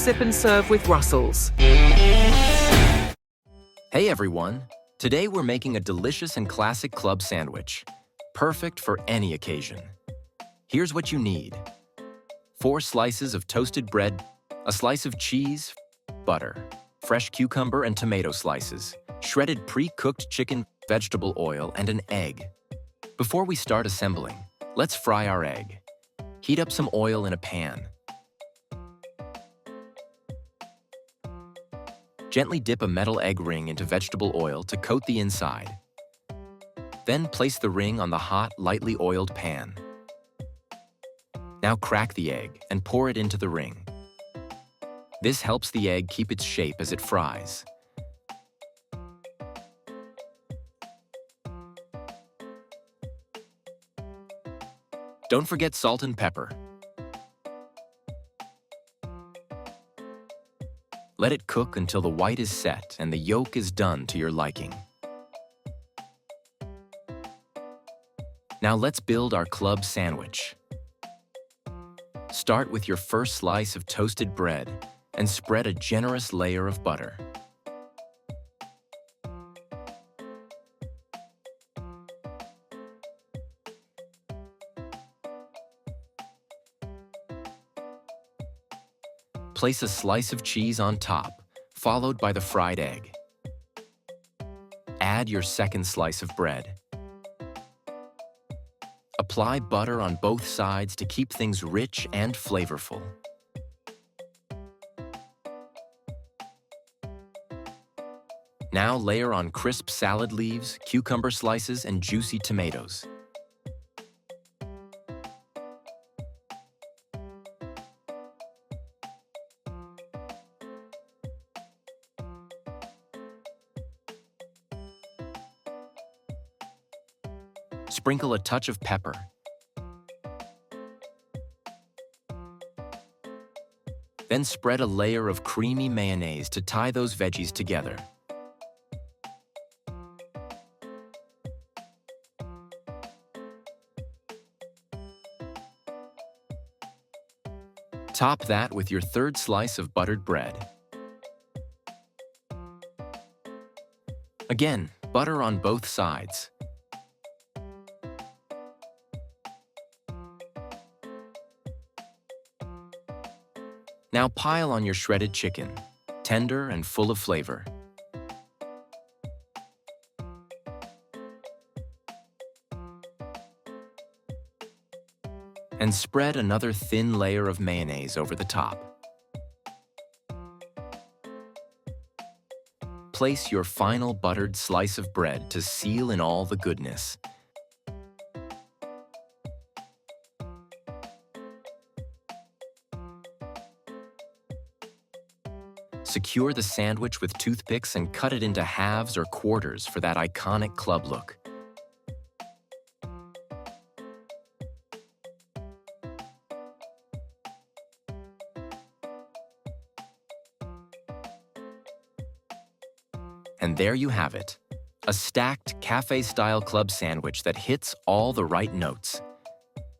sip and serve with Russells. Hey everyone! Today we're making a delicious and classic club sandwich, perfect for any occasion. Here's what you need: 4 slices of toasted bread, a slice of cheese, butter, fresh cucumber and tomato slices, shredded pre-cooked chicken, vegetable oil, and an egg. Before we start assembling, let's fry our egg. Heat up some oil in a pan. Gently dip a metal egg ring into vegetable oil to coat the inside. Then place the ring on the hot, lightly oiled pan. Now crack the egg and pour it into the ring. This helps the egg keep its shape as it fries. Don't forget salt and pepper. Let it cook until the white is set and the yolk is done to your liking. Now let's build our club sandwich. Start with your first slice of toasted bread and spread a generous layer of butter. Place a slice of cheese on top, followed by the fried egg. Add your second slice of bread. Apply butter on both sides to keep things rich and flavorful. Now layer on crisp salad leaves, cucumber slices, and juicy tomatoes. Sprinkle a touch of pepper. Then spread a layer of creamy mayonnaise to tie those veggies together. Top that with your third slice of buttered bread. Again, butter on both sides. Now pile on your shredded chicken, tender and full of flavor. And spread another thin layer of mayonnaise over the top. Place your final buttered slice of bread to seal in all the goodness. Secure the sandwich with toothpicks and cut it into halves or quarters for that iconic club look. And there you have it, a stacked cafe-style club sandwich that hits all the right notes.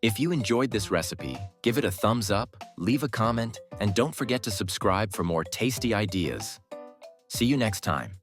If you enjoyed this recipe, give it a thumbs up, leave a comment, and don't forget to subscribe for more tasty ideas. See you next time.